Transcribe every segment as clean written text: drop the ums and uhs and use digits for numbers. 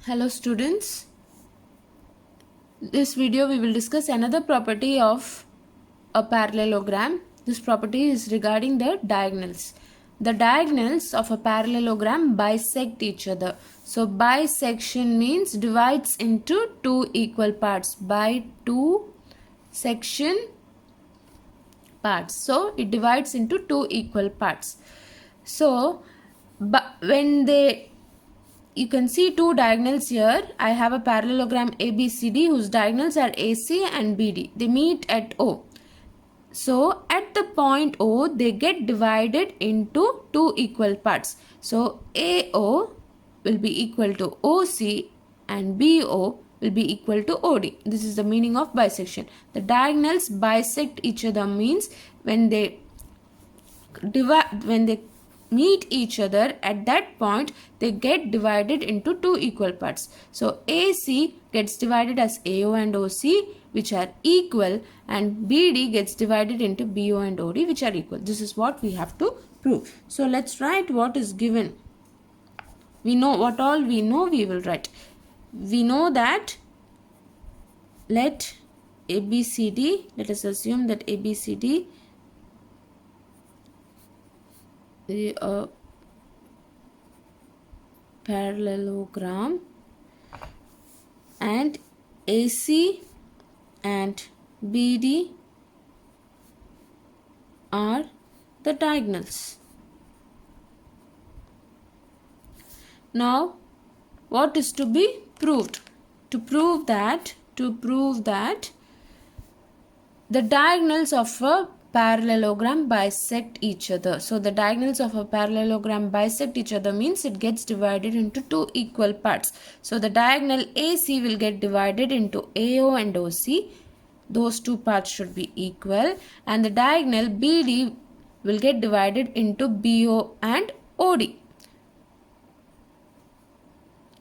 Hello students, this video we will discuss another property of a parallelogram. This property is regarding the diagonals. The diagonals of a parallelogram bisect each other. So bisection means divides into two equal parts by two section parts. So it divides into two equal parts. So when you can see two diagonals here. I have a parallelogram ABCD whose diagonals are AC and BD. They meet at O. So at the point O, they get divided into two equal parts. So AO will be equal to OC and BO will be equal to OD. This is the meaning of bisection. The diagonals bisect each other means when they meet each other at that point, they get divided into two equal parts. So AC gets divided as AO and OC, which are equal, and BD gets divided into BO and OD, which are equal. This is what we have to prove. So let's write what is given. We know what all we know, we will write. We know that let ABCD, let us assume that ABCD a parallelogram and AC and BD are the diagonals. Now what is to be proved? To prove that the diagonals of a parallelogram bisect each other. So the diagonals of a parallelogram bisect each other means it gets divided into two equal parts. So the diagonal AC will get divided into AO and OC. Those two parts should be equal, and the diagonal BD will get divided into BO and OD.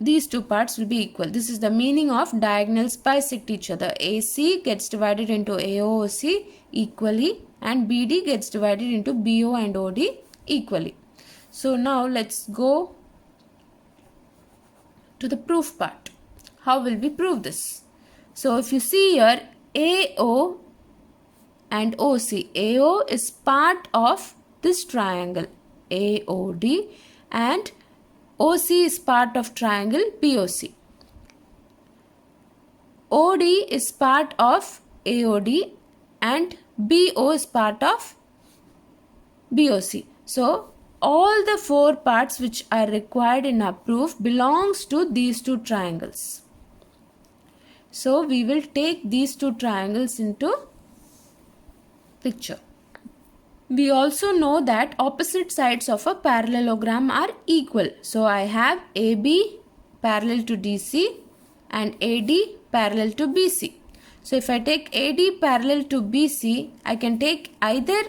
These two parts will be equal. This is the meaning of diagonals bisect each other. AC gets divided into AOC equally and BD gets divided into BO and OD equally. So now let's go to the proof part. How will we prove this? So if you see here, AO and OC. AO is part of this triangle AOD and OC is part of triangle BOC. OD is part of AOD and BO is part of BOC. So all the four parts which are required in our proof belongs to these two triangles. So we will take these two triangles into picture. We also know that opposite sides of a parallelogram are equal. So I have AB parallel to DC and AD parallel to BC. So if I take AD parallel to BC, I can take either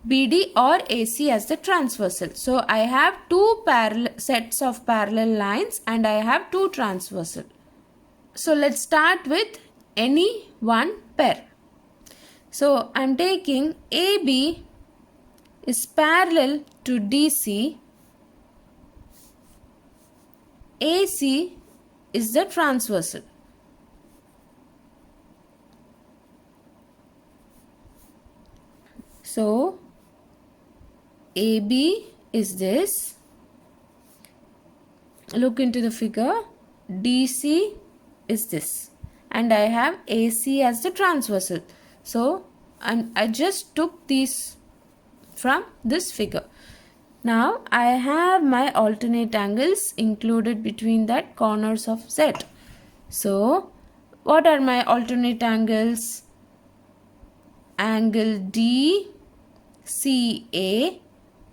BD or AC as the transversal. So I have two sets of parallel lines and I have two transversal. So let's start with any one pair. So I am taking AB is parallel to DC, AC is the transversal. So AB is this. Look into the figure. DC is this. And I have AC as the transversal. So I just took these from this figure. Now I have my alternate angles included between that corners of Z. So what are my alternate angles? Angle DCA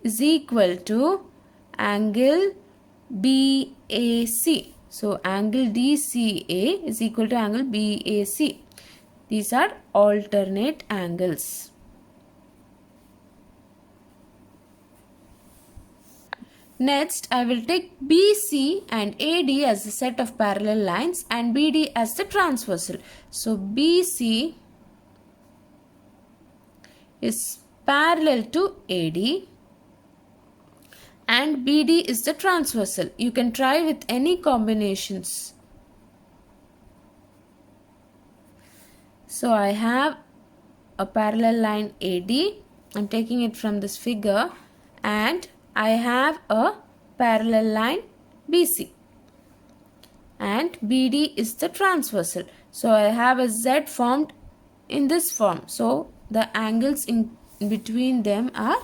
is equal to angle BAC. So angle DCA is equal to angle BAC. These are alternate angles. Next, I will take BC and AD as the set of parallel lines and BD as the transversal. So BC is parallel to AD and BD is the transversal. You can try with any combinations. So I have a parallel line AD. I'm taking it from this figure, and I have a parallel line BC, and BD is the transversal. So I have a Z formed in this form. So the angles in between them are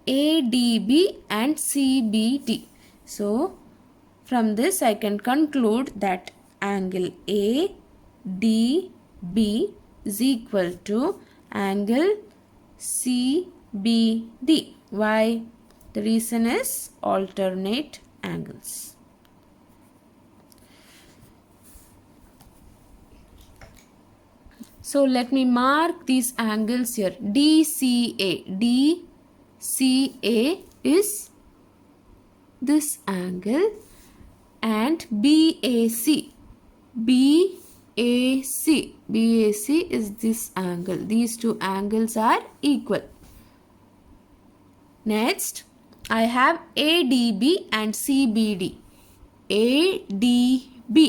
ADB and CBD. So from this I can conclude that angle ADB is equal to angle CBD. Why? The reason is alternate angles. So let me mark these angles here. DCA. DCA is this angle, and BAC. BAC is this angle. These two angles are equal. Next, I have ADB and CBD. ADB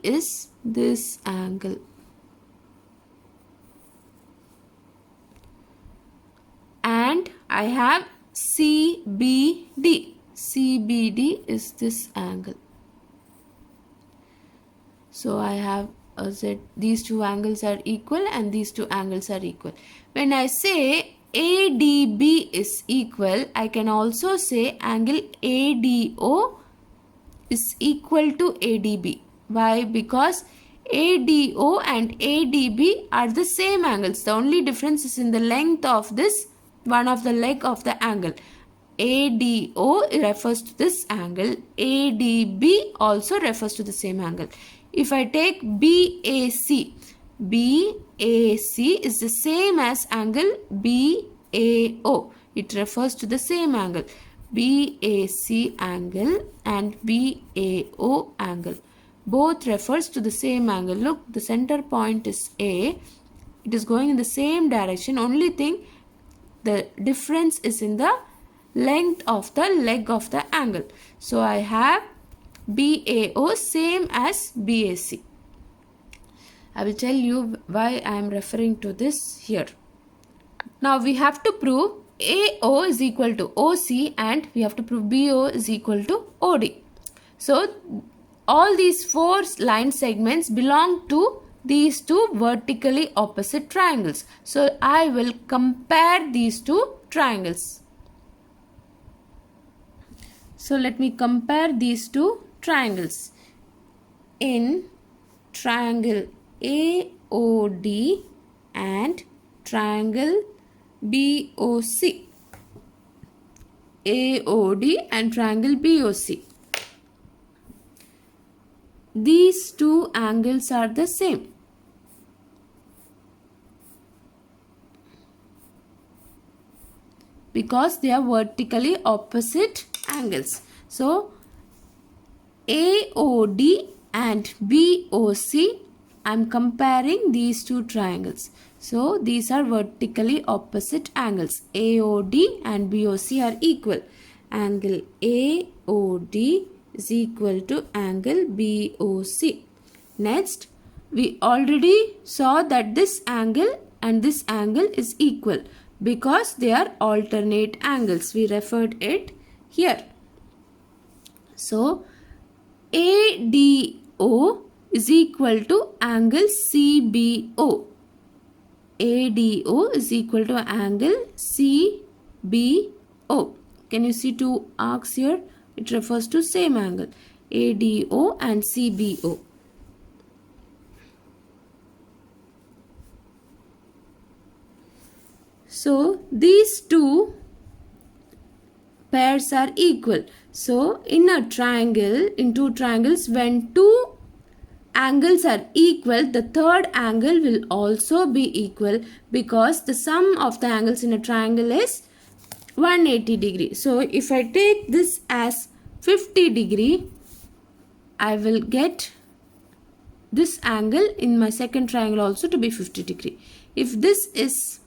is this angle. And I have CBD. CBD is this angle. So I have a Z. These two angles are equal and these two angles are equal. When I say ADB is equal, I can also say angle ADO is equal to ADB. Why? Because ADO and ADB are the same angles. The only difference is in the length of this one of the leg of the angle. ADO refers to this angle. ADB also refers to the same angle. If I take BAC, BAC is the same as angle BAO. It refers to the same angle. BAC angle and BAO angle. Both refers to the same angle. Look, the center point is A. It is going in the same direction. Only thing, the difference is in the length of the leg of the angle. So I have BAO same as BAC. I will tell you why I am referring to this here. Now we have to prove AO is equal to OC and we have to prove BO is equal to OD. So all these four line segments belong to these two vertically opposite triangles. So I will compare these two triangles. So let me compare these two triangles. In triangle AOD and triangle BOC. AOD and triangle BOC. These two angles are the same. Because they are vertically opposite angles. So AOD and BOC, I am comparing these two triangles. So these are vertically opposite angles. AOD and BOC are equal. Angle AOD is equal to angle BOC. Next, we already saw that this angle and this angle is equal because they are alternate angles. We referred it here. So ADO is equal to angle CBO. ADO is equal to angle CBO. Can you see two arcs here? It refers to same angle. ADO and CBO. So these two pairs are equal. So in a triangle, in two triangles, when two angles are equal, the third angle will also be equal because the sum of the angles in a triangle is 180 degree. So if I take this as 50 degree, I will get this angle in my second triangle also to be 50 degree. If this is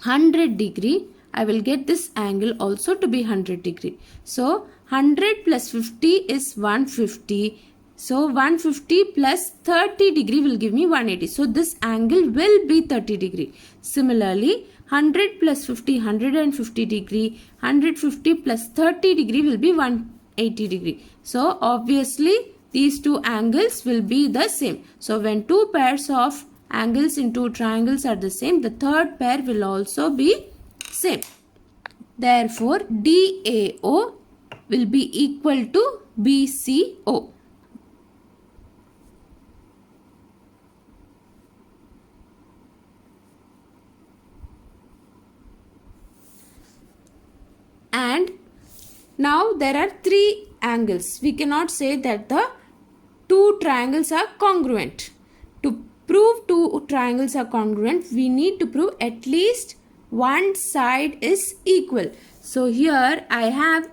100 degree, I will get this angle also to be 100 degree. So 100 plus 50 is 150. So 150 plus 30 degree will give me 180. So this angle will be 30 degree. Similarly, 100 plus 50, 150 degree. 150 plus 30 degree will be 180 degree. So obviously these two angles will be the same. So when two pairs of angles in two triangles are the same, the third pair will also be same. Therefore, DAO will be equal to BCO. And now there are three angles. We cannot say that the two triangles are congruent. To prove two triangles are congruent, we need to prove at least one side is equal. So here I have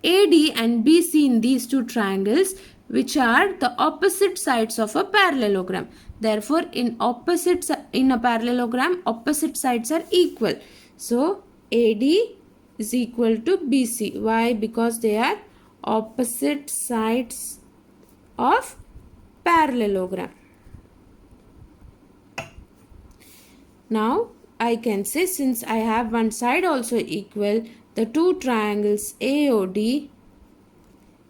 AD and BC in these two triangles, which are the opposite sides of a parallelogram. Therefore, in a parallelogram, opposite sides are equal. So AD is equal to BC. Why? Because they are opposite sides of parallelogram. Now I can say, since I have one side also equal, the two triangles AOD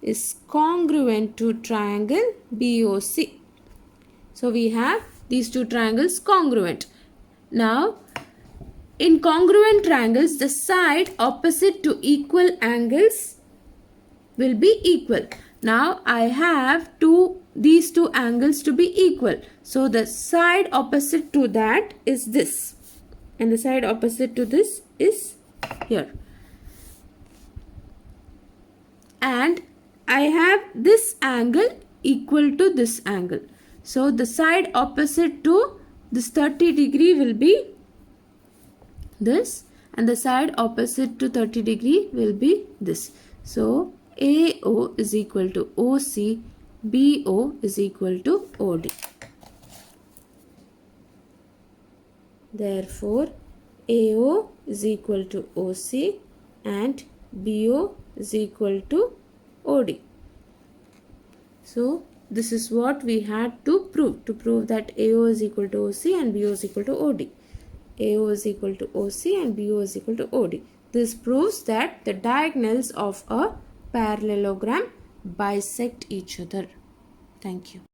is congruent to triangle BOC. So we have these two triangles congruent. Now in congruent triangles, the side opposite to equal angles will be equal. Now I have these two angles to be equal. So the side opposite to that is this, and the side opposite to this is here. And I have this angle equal to this angle. So the side opposite to this 30 degree will be this, and the side opposite to 30 degree will be this. So AO is equal to OC, BO is equal to OD. Therefore, AO is equal to OC and BO is equal to OD. So this is what we had to prove that AO is equal to OC and BO is equal to OD. AO is equal to OC and BO is equal to OD. This proves that the diagonals of a parallelogram bisect each other. Thank you.